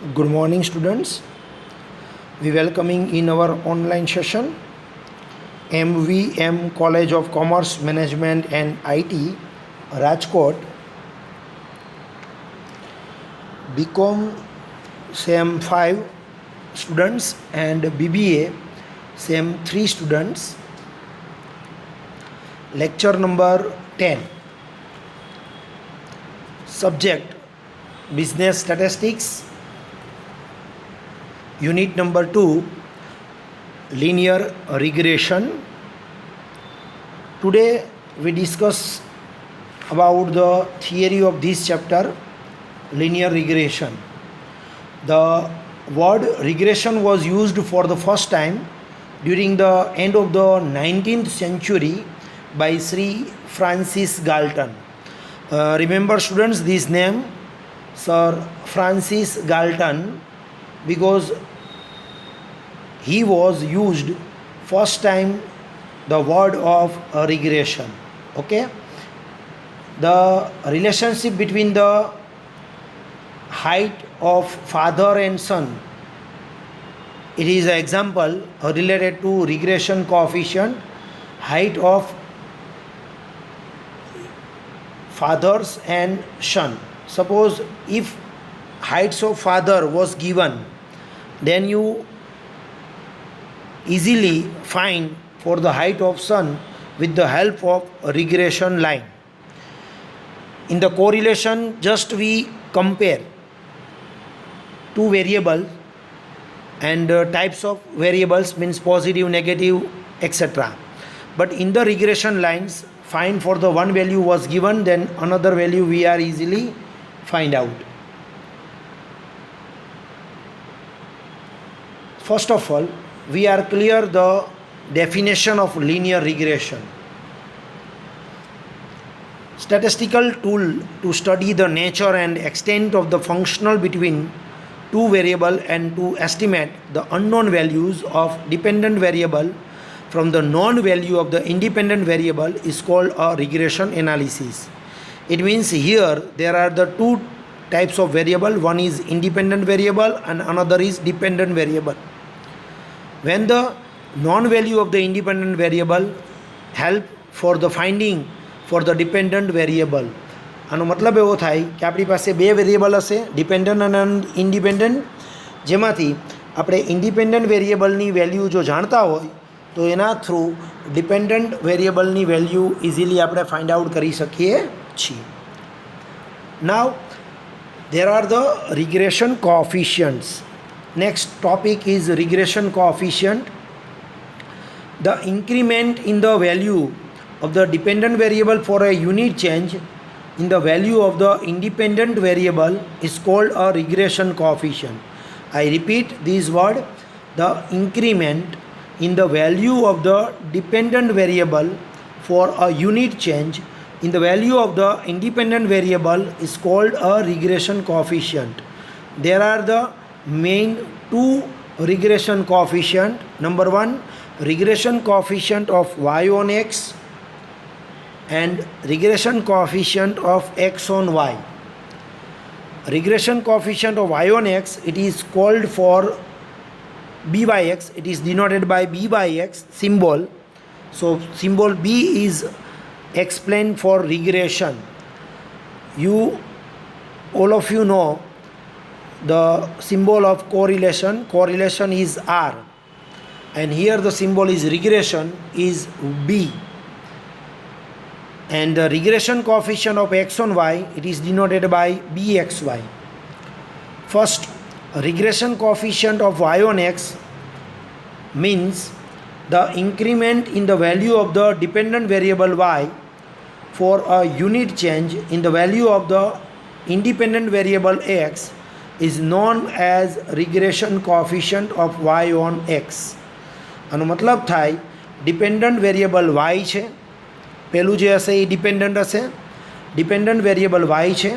Good morning, students. We welcoming in our online session MVM College of Commerce, Management and IT, Rajkot, BCom SEM 5 students and BBA SEM 3 students. Lecture number 10. Subject Business Statistics. Unit number 2, Linear Regression. Today we discuss about the theory of this chapter, linear regression. The word regression was used for the first time during the end of the 19th century by Sir Francis Galton. Remember students this name, Sir Francis Galton, because he was used first time the word of regression. Okay, the relationship between the height of father and son, it is an example related to regression coefficient, height of fathers and son. Suppose if heights of father was given, then you easily find for the height of son with the help of a regression line. In the correlation, just we compare two variables and types of variables, means positive, negative, etc. But in the regression lines, find for the one value was given, then another value we are easily find out. First of all, we are clear the definition of linear regression. Statistical tool to study the nature and extent of the functional between two variable and to estimate the unknown values of dependent variable from the known value of the independent variable is called a regression analysis. It means here there are the two types of variable, one is independent variable and another is dependent variable. When the known value of the independent variable help for the finding for the dependent variable. આનો મતલબ એવો થાય કે આપણી પાસે બે variable હશે, dependent અને ઇન્ડિપેન્ડન્ટ, જેમાંથી આપણે ઇન્ડિપેન્ડન્ટ વેરિયેબલની વેલ્યુ જો જાણતા હોય તો એના થ્રુ ડિપેન્ડન્ટ વેરિયેબલની વેલ્યુ ઇઝીલી આપણે ફાઇન્ડ આઉટ કરી શકીએ છીએ. નાવ there are the regression coefficients. Next topic is regression coefficient. The increment in the value of the dependent variable for a unit change in the value of the independent variable is called a regression coefficient. I repeat this word, the increment in the value of the dependent variable for a unit change in the value of the independent variable is called a regression coefficient. There are the main two regression coefficient. Number one, regression coefficient of y on x and regression coefficient of x on y. Regression coefficient of y on x, it is called for b by x, it is denoted by b by x symbol. So symbol b is explained for regression. You all of you know the symbol of correlation. Correlation is R, and here the symbol is regression is B. And the regression coefficient of x on y, it is denoted by bxy. First, regression coefficient of y on x means the increment in the value of the dependent variable y for a unit change in the value of the independent variable x is known as regression coefficient of y on x. આનો મતલબ થાય dependent variable y છે, પહેલું જે હશે એ dependent હશે, dependent variable y છે,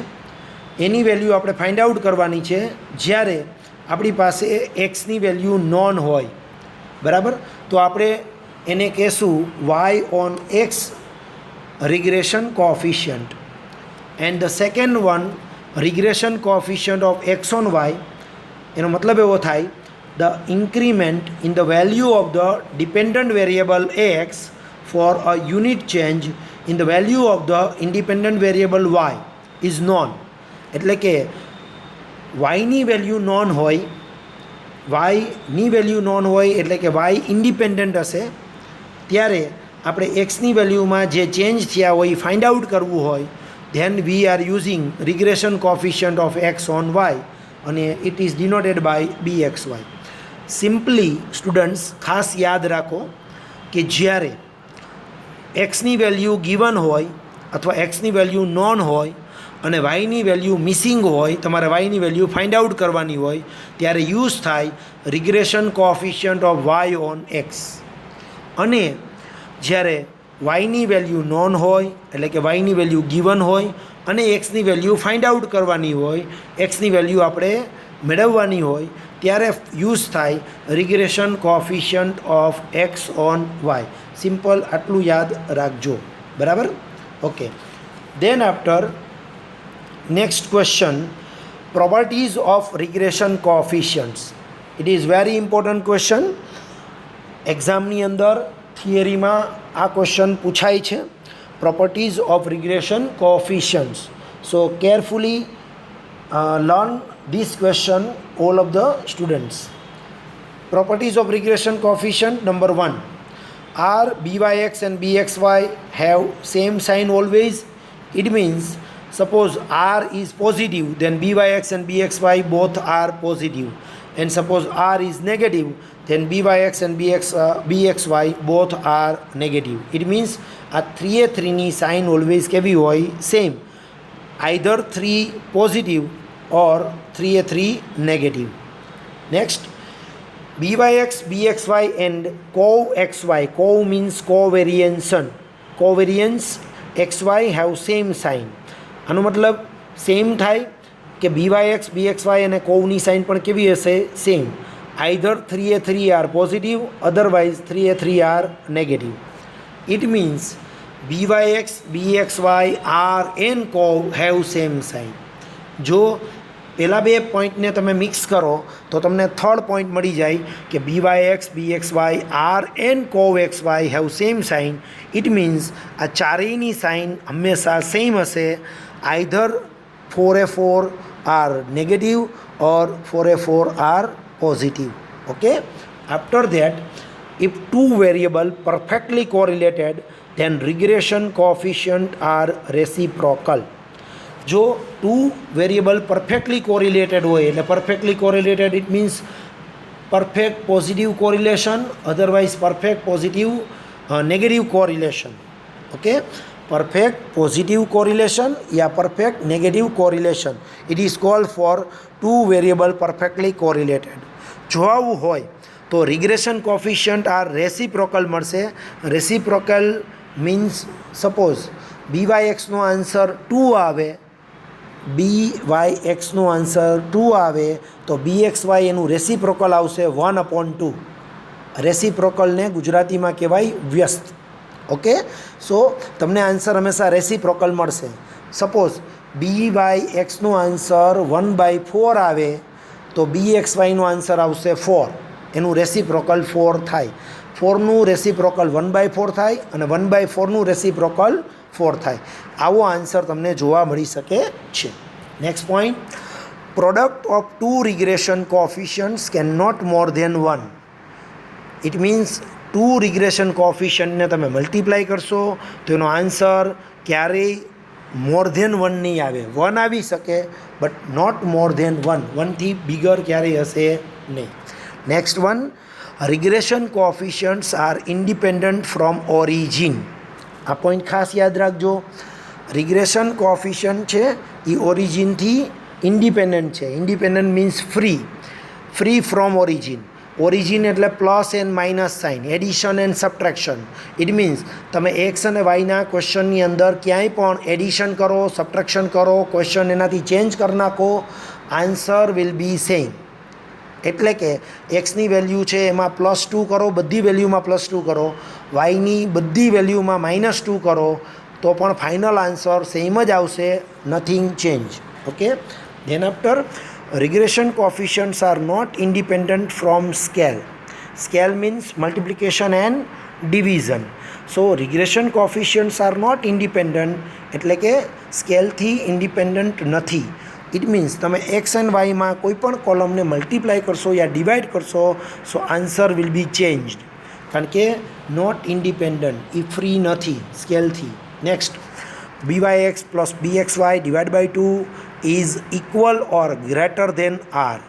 એની value આપણે ફાઇન્ડ આઉટ કરવાની છે જ્યારે આપણી પાસે એક્સની વેલ્યુ નોન હોય, બરાબર? તો આપણે એને કહેશું y on x regression coefficient. And the second one, regression coefficient of x on y, એનો મતલબ એવો થાય the increment in the value of the dependent variable x for a unit change in the value of the independent variable y is known. એટલે કે yની value non હોય, yની value non હોય એટલે કે y ઇન્ડિપેન્ડન્ટ હશે, ત્યારે આપણે એક્સની વેલ્યુમાં જે ચેન્જ થયા હોય એ ફાઇન્ડ આઉટ કરવું હોય, then we are using regression coefficient of X on Y અને it is denoted by BXY. Simply students ખાસ યાદ રાખો કે જ્યારે એક્સની વેલ્યુ ગિવન હોય અથવા એક્સની વેલ્યુ નોન હોય અને વાયની વેલ્યુ મિસિંગ હોય, તમારે વાયની વેલ્યુ ફાઇન્ડ આઉટ કરવાની હોય, ત્યારે યુઝ થાય regression coefficient of Y on X. અને જ્યારે વાયની વેલ્યુ નોન હોય એટલે કે વાયની વેલ્યુ ગિવન હોય અને એક્સની વેલ્યુ ફાઇન્ડ આઉટ કરવાની હોય, એક્સની વેલ્યુ આપણે મેળવવાની હોય, ત્યારે યુઝ થાય regression coefficient of X on Y. Simple આટલું યાદ રાખજો, બરાબર? Okay. Then after next question, properties of regression coefficients. It is very important question. એક્ઝામની અંદર થિયરીમાં આ ક્વેશ્ચન પૂછાય છે, properties of regression coefficients. So carefully learn this question, all of the students. Properties of regression coefficient. Number 1, are byx and bxy have same sign always? It means suppose r is positive, then byx and bxy both are positive, and suppose r is negative, then byx and bxy both are negative. It means આ 3a3 ની sign always કેવી હોય? Same. Either 3 positive or 3a3 negative. Next, byx, bxy and co-xy. Co means covariation. Covariance xy have same sign. આનો મતલબ same થાય કે byx, bxy અને કોની સાઇન પણ કેવી હશે? Same. Either 3a3 are positive, otherwise 3a3 are negative. It means byx, bxy, r and co have same sign. જો પહેલાં બે પોઈન્ટને તમે મિક્સ કરો તો તમને થર્ડ પોઈન્ટ મળી જાય કે byx, bxy, r and co-xy have same sign. It means આ ચારેયની સાઇન હંમેશા સેમ હશે. Either 4a4 are negative or 4a4 are positive. Okay. After that, if two variable perfectly correlated, then regression coefficient are reciprocal. જો two variable perfectly correlated હોય, એટલે perfectly correlated it means perfect positive correlation, otherwise perfect positive negative correlation. Okay. Perfect positive correlation યા perfect negative correlation, it is called for two variable perfectly correlated. જો આવું હોય તો regression coefficient are reciprocal મળશે. Reciprocal means suppose byxનો answer 2 આવે, byxનો answer 2 આવે તો bxy એનું રેસિપ્રોકલ આવશે 1/2. રેસિપ્રોકલને ગુજરાતીમાં કહેવાય વ્યસ્ત. ઓકે. સો તમને આન્સર હંમેશા રેસિપ્રોકલ મળશે. સપોઝ byxનો આન્સર 1/4 આવે તો bxyનો આન્સર આવશે 4. એનું રેસિપ્રોકલ 4 થાય. 4નું રેસિપ્રોકલ 1/4 થાય અને 1/4નું રેસિપ્રોકલ 4 થાય. આવો આન્સર તમને જોવા મળી શકે છે. Next point, product of two regression coefficients can not more than 1. It means two regression કોફિશિયન્ટને તમે મલ્ટીપ્લાય કરશો તો એનો આન્સર ક્યારેય મોર ધેન 1 નહીં આવે. 1 આવી શકે બટ નોટ મોર ધેન 1. 1થી બિગર ક્યારેય હશે નહીં. Next one, regression coefficients are independent from origin. આ પોઈન્ટ ખાસ યાદ રાખજો. રિગ્રેશન કોફિશિયન્ટ છે એ ઓરિજિનથી ઇન્ડિપેન્ડન્ટ છે. Independent means free, free from origin. Origin એટલે plus and minus sign, addition and subtraction. It means તમે એક્સ અને વાયના ક્વેશ્ચનની અંદર ક્યાંય પણ એડિશન કરો, સબટ્રેક્શન કરો, ક્વેશ્ચન એનાથી ચેન્જ કરી નાખો, આન્સર વિલ બી સેમ. એટલે કે એક્સની વેલ્યુ છે એમાં +2 કરો, બધી વેલ્યુમાં +2 કરો, વાયની બધી વેલ્યુમાં -2 કરો તો પણ ફાઇનલ આન્સર સેમ જ આવશે, nothing change. Okay. Than after regression coefficients are not independent from scale. Scale means multiplication and division. So regression coefficients are not independent, એટલે કે સ્કેલથી ઇન્ડિપેન્ડન્ટ નથી. ઇટ મીન્સ તમે એક્સ એન્ડ વાયમાં કોઈ પણ કોલમને મલ્ટીપ્લાય કરશો યા ડિવાઈડ કરશો so answer will be changed, કારણ કે નોટ ઇન્ડિપેન્ડન્ટ, એ ફ્રી નથી સ્કેલથી. Next, byx plus bxy divided by 2 is equal or greater than r.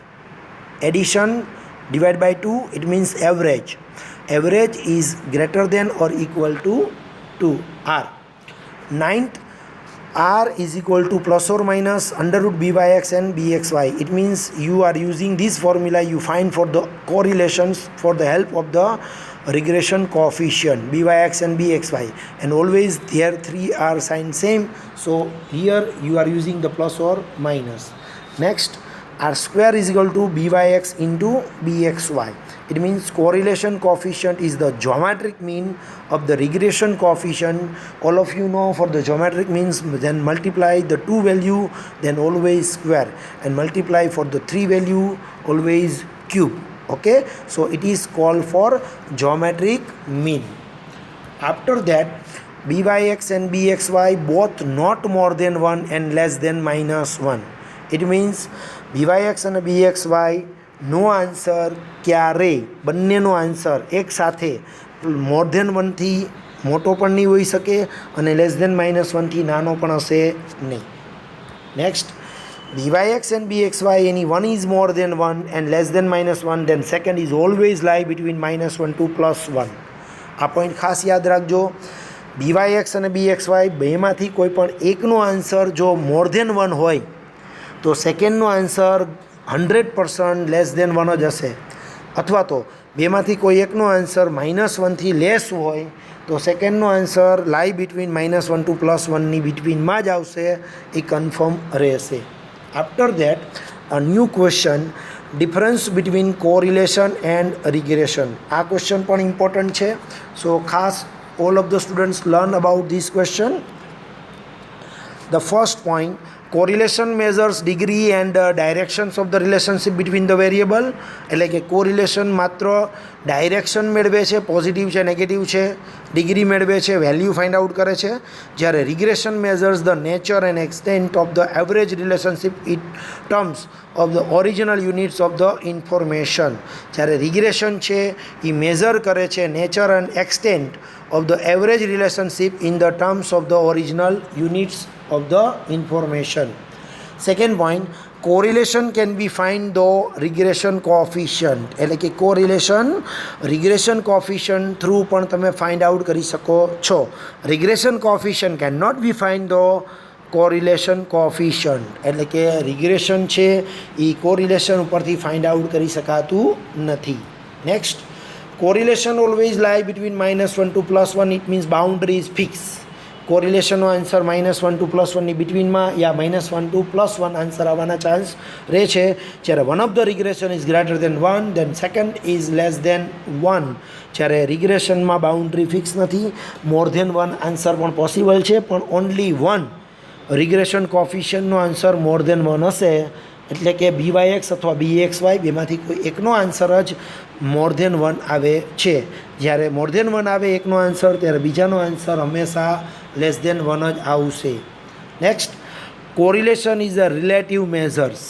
Addition divided by 2, it means average. Average is greater than or equal to r. Ninth, r is equal to plus or minus under root byx and bxy. It means you are using this formula you find for the correlations for the help of the regression coefficient byx and bxy, and always there three are sign same, so here you are using the plus or minus. Next, r square is equal to byx into bxy. It means correlation coefficient is the geometric mean of the regression coefficient. All of you know for the geometric means, then multiply the 2 value, then always square, and multiply for the 3 value, always cube. Okay, so it is called for geometric mean. After that, byx and bxy both not more than 1 and less than minus 1. It means byx and bxy નો answer ક્યારે બંનેનો answer એક સાથે more than 1થી મોટો પણ નહીં હોઈ શકે અને લેસ ધેન -1થી નાનો પણ હશે નહીં. Next, byx and bxy any one is more than 1 and less than -1, then second is always lie between -1 to +1. આ પોઈન્ટ ખાસ યાદ રાખજો. byx અને bxy બેમાંથી કોઈ પણ એકનો આન્સર જો મોર ધેન 1 હોય તો સેકન્ડનો આન્સર 100% લેસ ધેન 1 જ હશે, અથવા તો બેમાંથી કોઈ એકનો આન્સર -1થી લેસ હોય તો સેકન્ડનો આન્સર લાઈ બિટવીન -1 ટુ +1ની બિટવીનમાં જ આવશે, એ કન્ફર્મ રહેશે. After that a new question, difference between correlation and regression. આ ક્વેશ્ચન પણ ઇમ્પોર્ટન્ટ છે, સો ખાસ all of the students learn about this question. The first point, correlation measures degree and directions of the relationship between the variable. એટલે કે correlation માત્ર direction મેળવે છે, positive છે નેગેટિવ છે, ડિગ્રી મેળવે છે, વેલ્યુ ફાઇન્ડ આઉટ કરે છે. જ્યારે regression measures the nature and extent of the average relationship in terms of the original units of the information. જ્યારે રિગ્રેશન છે એ મેઝર કરે છે nature and extent of the average relationship in the terms of the original units of the information. Second point, correlation can be find the regression coefficient. એટલે કે correlation regression coefficient through પણ તમે find out કરી શકો છો. regression coefficient cannot be find the correlation coefficient. એટલે કે regression છે એ correlation ઉપરથી find out કરી શકાતું નથી. Next, correlation always lie between -1 to +1. It means boundary is fixed. કોરિલેશનનો આન્સર -1 ટુ +1ની બિટવીનમાં યા -1 ટુ +1 આન્સર આવવાના ચાન્સ રહે છે. જ્યારે one of the regression is greater than 1, then second is less than 1. જ્યારે રિગ્રેશનમાં બાઉન્ડ્રી ફિક્સ નથી, મોર ધેન 1 આન્સર પણ પોસિબલ છે, પણ ઓનલી 1 રિગ્રેશન કોફિશિયન્ટનો આન્સર મોર ધેન 1 હશે. એટલે કે byx અથવા bxy બેમાંથી કોઈ એકનો આન્સર જ મોર ધેન 1 આવે છે. જ્યારે મોર ધેન 1 આવે એકનો આન્સર, ત્યારે બીજાનો આન્સર હંમેશા લેસ ધેન 1 જ આવશે. Next, correlation is a relative measures.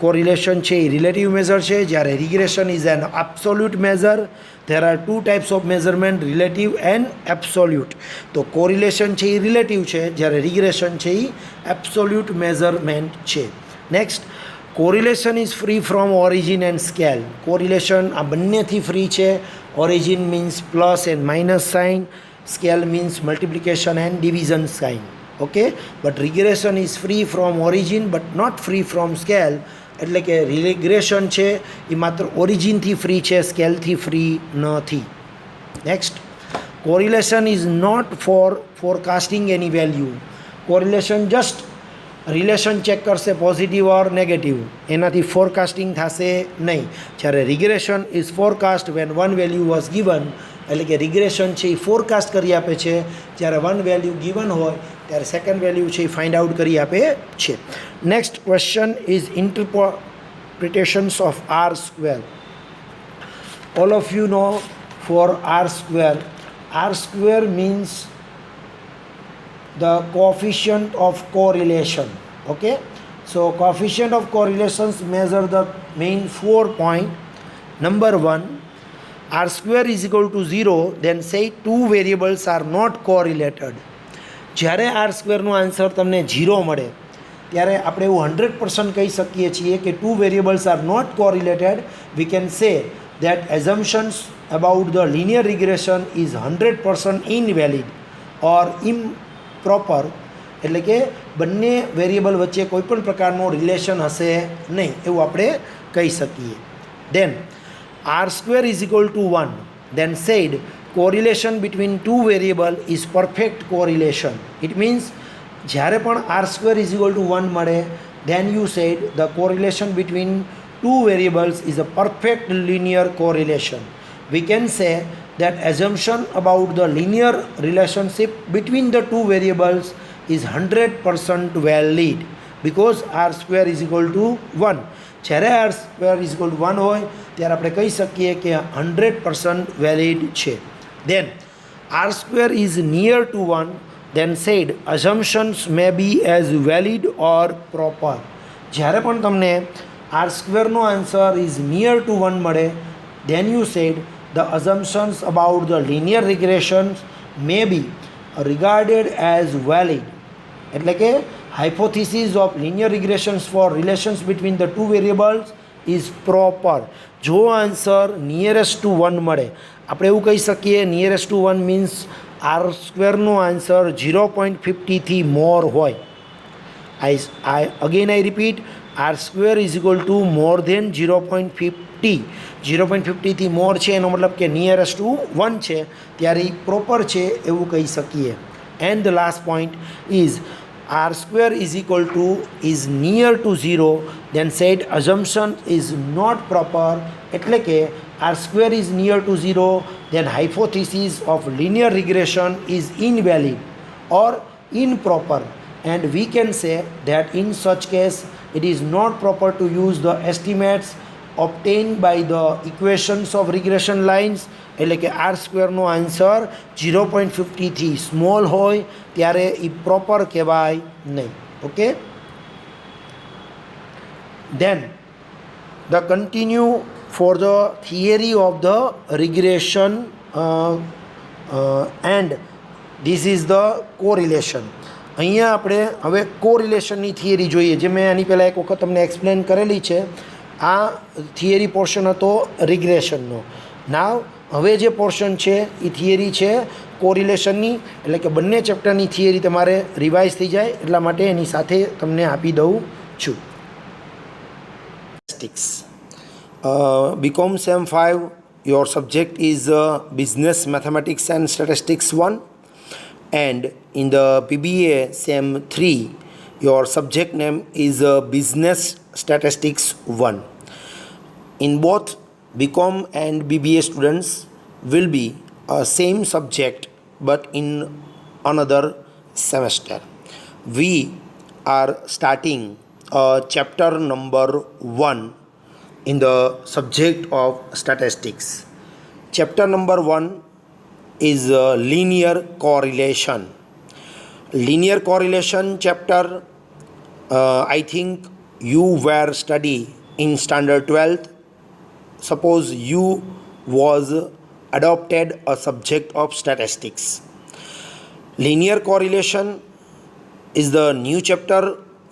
Correlation છે એ રિલેટિવ મેઝર છે, જ્યારે regression is an absolute measure. There are 2 types of measurement, relative and absolute. તો કોરિલેશન છે એ રિલેટિવ છે, જ્યારે રિગ્રેશન છે એ એબ્સોલ્યુટ મેઝરમેન્ટ છે. Next, correlation is free from origin and scale. Correlation આ બંનેથી ફ્રી છે. Origin means plus and minus sign, scale means multiplication and division sign. Okay, but regression is free from origin but not free from scale. એટલે કે regression છે એ માત્ર ઓરિજિનથી free છે, સ્કેલથી ફ્રી નથી. Next, correlation is not for forecasting any value. Correlation just relation check કરશે પોઝિટિવ ઓર નેગેટિવ, એનાથી ફોરકાસ્ટિંગ થશે નહીં. જ્યારે regression is forecast when 1 value was given. એટલે કે રિગ્રેશન છે એ ફોરકાસ્ટ કરી આપે છે, જ્યારે 1 વેલ્યુ ગિવન હોય ત્યારે સેકન્ડ વેલ્યુ છે એ ફાઇન્ડ આઉટ કરી આપે છે. Next question is interpretations of R square. All of you know for R square means the coefficient of correlation. Okay, so coefficient of correlations measure the main 4 point. Number 1, R square is equal to 0, then say two variables are not correlated. જ્યારે R સ્ક્વેરનો answer તમને 0 મળે ત્યારે આપણે એવું 100% કહી શકીએ છીએ કે two variables are not correlated. We can say that assumptions about the linear regression is 100% invalid or improper. એટલે કે બંને વેરિયેબલ વચ્ચે કોઈપણ પ્રકારનો રિલેશન હશે નહીં એવું આપણે કહી શકીએ. Then R square is equal to 1. Then said correlation between two variable is perfect correlation. It means જ્યારે પણ R square is equal to 1 મળે then you said the correlation between two variables is a perfect linear correlation. We can say that assumption about the linear relationship between the two variables is 100% valid because R square is equal to 1. જ્યારે R square is equal to 1 હોય ત્યારે આપણે કહી શકીએ કે 100% valid છે. Then R square is near to 1, then said assumptions may be as valid or proper. જ્યારે પણ તમને R square નો આન્સર is near to 1 મળે then you said the assumptions about the linear regressions may be regarded as valid. એટલે કે hypothesis of linear regressions for relations between the two variables is proper. જો answer nearest to 1 મળે આપણે એવું કહી શકીએ nearest to 1 means R સ્ક્વેરનો answer 0.50થી મોર હોય. I repeat, R square is equal to more than 0.50. 0.50થી મોર છે એનો મતલબ કે નિયરેસ્ટ ટુ 1 છે ત્યારે પ્રોપર છે એવું કહી શકીએ. And the last point is R square is equal to is near to 0, then said assumption is not proper. એટલે કે R square is near to 0, then hypothesis of linear regression is invalid or improper, and we can say that in such case it is not proper to use the estimates obtained by the equations of regression lines. એટલે કે R સ્ક્વેરનો answer 0.50થી small હોય ત્યારે એ proper કહેવાય નહીં. Okay, then the continue for the theory of the regression and this is the correlation. અહીંયા આપણે હવે કોરિલેશનની થિયરી જોઈએ જે મેં આની પહેલાં એક વખત તમને એક્સપ્લેન કરેલી છે. આ થિયરી પોર્શન હતો રિગ્રેશનનો. નાવ હવે જે પોર્શન છે એ થિયરી છે કોરિલેશનની, એટલે કે બંને ચેપ્ટરની થિયરી તમારે રિવાઇઝ થઈ જાય એટલા માટે એની સાથે તમને આપી દઉં છું. BCom Sem 5, your subject is Business Mathematics and Statistics 1, and in the BBA Sem 3, your subject name is Business Statistics 1. In both BCom and BBA students will be same subject but in another semester. We are starting chapter number 1 in the subject of statistics. Chapter number 1 is linear correlation. Linear correlation chapter I think you were study in standard 12th. Suppose you was adopted a subject of statistics. Linear correlation is the new chapter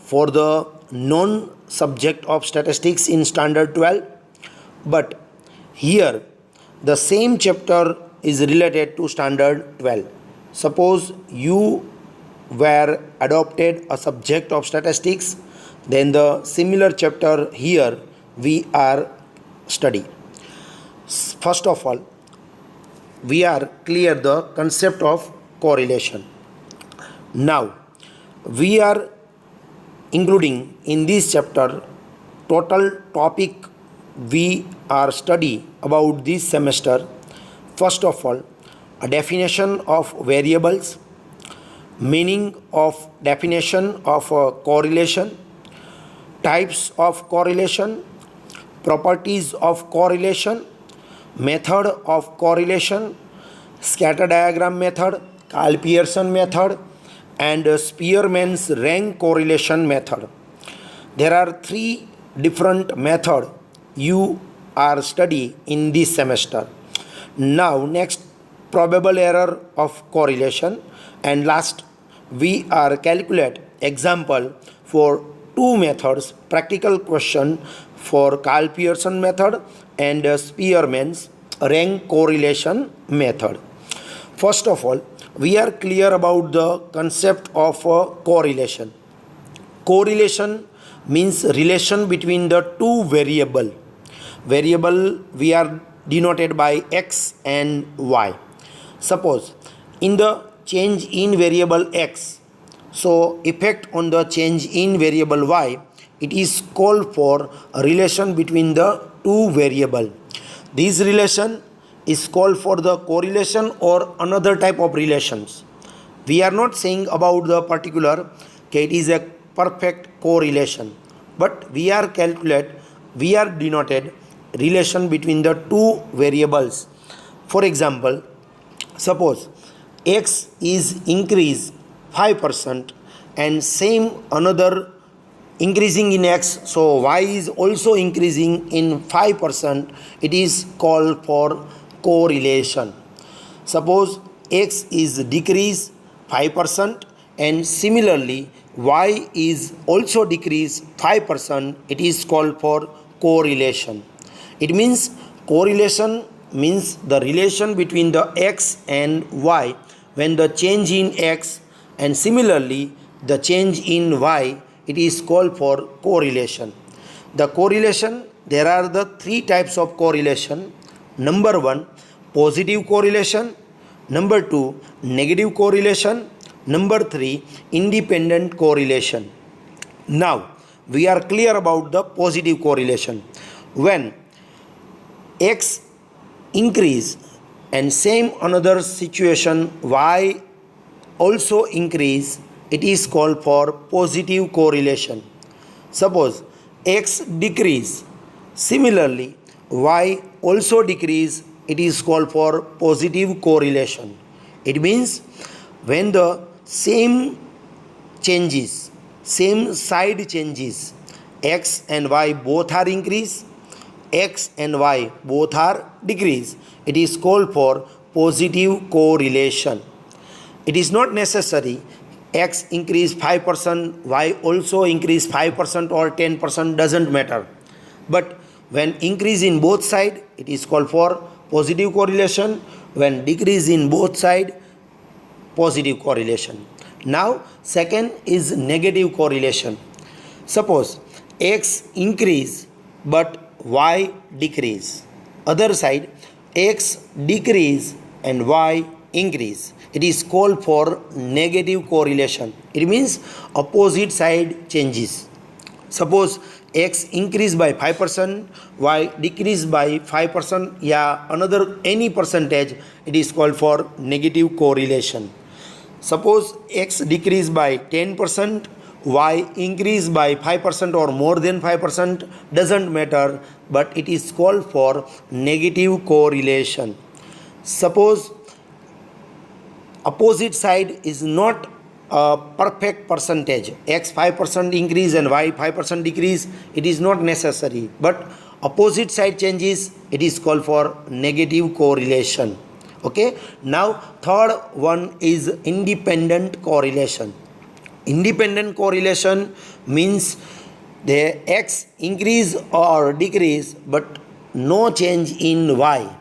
for the non-subject of statistics in standard 12, but here the same chapter is related to standard 12. Suppose you were adopted a subject of statistics, then the similar chapter here we are study. First of all, we are clear the concept of correlation. Now we are including in this chapter total topic we are study about this semester. First of all, a definition of variables, meaning of definition of correlation, types of correlation, properties of correlation, method of correlation, scatter diagram method, Karl-Pearson method, and Spearman's rank correlation method. There are three different methods you are study in this semester. Now next, probable error of correlation, and last we are calculate example for two methods, practical question for Karl-Pearson method and Spearman's rank correlation method. First of all, we are clear about the concept of correlation. Correlation means relation between the two variable. Variable we are denoted by x and y. Suppose in the change in variable x, so effect on the change in variable y, it is called for a relation between the two variable. This relation is called for the correlation or another type of relations. We are not saying about the particular it is a perfect correlation, but we are denoted relation between the two variables. For example, suppose x is increased 5% and same another increasing in x, so y is also increasing in 5%, it is called for correlation. Suppose x is decreased 5% and similarly y is also decreased 5%, it is called for correlation. It means correlation means the relation between the x and y when the change in x and similarly the change in y, it is called for correlation. The correlation, there are the three types of correlation. Number one, positive correlation. Number two, negative correlation. Number three, independent correlation. Now we are clear about the positive correlation. When x increase and same another situation y also increase, it is called for positive correlation. Suppose x decrease, similarly y also decrease, it is called for positive correlation. It means when the same changes, same side changes, x and y both are increase, x and y both are decrease, it is called for positive correlation. It is not necessary x increase 5%, y also increase 5% or 10%, doesn't matter. But when increase in both side, it is called for positive correlation. When decrease in both side, positive correlation. Now second is negative correlation. Suppose x increase but y decrease. Other side, x decrease and y increase. It is called for negative correlation. It means opposite side changes. Suppose x increase by 5%, y decrease by 5%, yeah, another any percentage, it is called for negative correlation. Suppose x decrease by 10%, y increase by 5% or more than 5%, doesn't matter, but it is called for negative correlation. Suppose opposite side is not a perfect percentage, x 5% increase and y 5% decrease, it is not necessary, but opposite side changes, it is called for negative correlation. Okay, now third one is independent correlation. Independent correlation means the x increase or decrease but no change in y,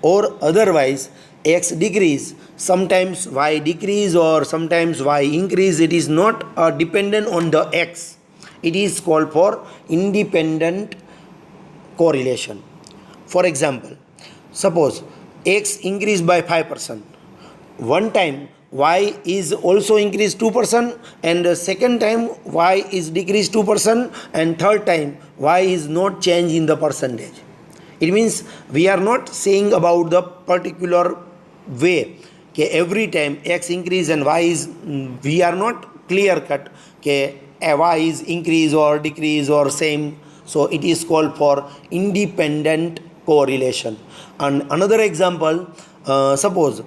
or otherwise x decrease, sometimes y decrease or sometimes y increase, it is not dependent on the x, it is called for independent correlation. For example, suppose x increased by 5%, one time y is also increased 2%, and the second time y is decreased 2%, and third time y is not changed in the percentage. It means we are not saying about the particular way कि every time x increase and y is, we are not clear cut कि y is increase or decrease or same. So it is called for independent correlation. And another example, suppose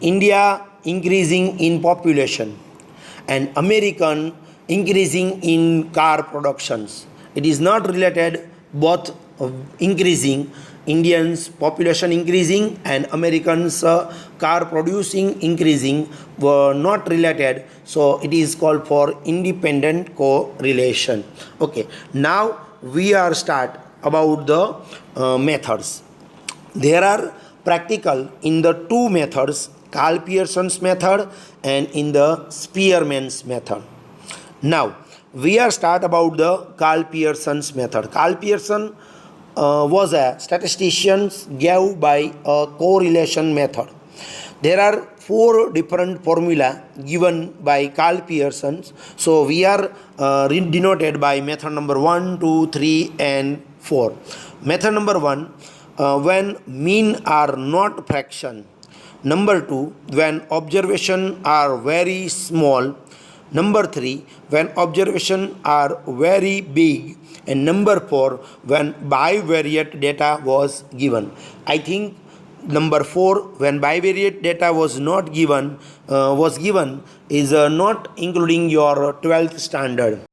India increasing in population and American increasing in car productions. It is not related, both increasing, Indians population increasing and Americans car producing increasing were not related, so it is called for independent correlation. Okay, now we are start about the methods. There are practical in the two methods, Carl Pearson's method and in the Spearman's method. Now we are start about the Carl Pearson's method. Carl Pearson was a statistician gave by a correlation method. There are four different formula given by Carl Pearson. So we are denoted by method number 1, 2, 3 and 4. Method number 1, when mean are not fraction. Number 2, when observation are very small. Number 3, when observation are very big. And number 4, when bivariate data was given. I think number 4, when bivariate data was not given, is not including your 12th standard.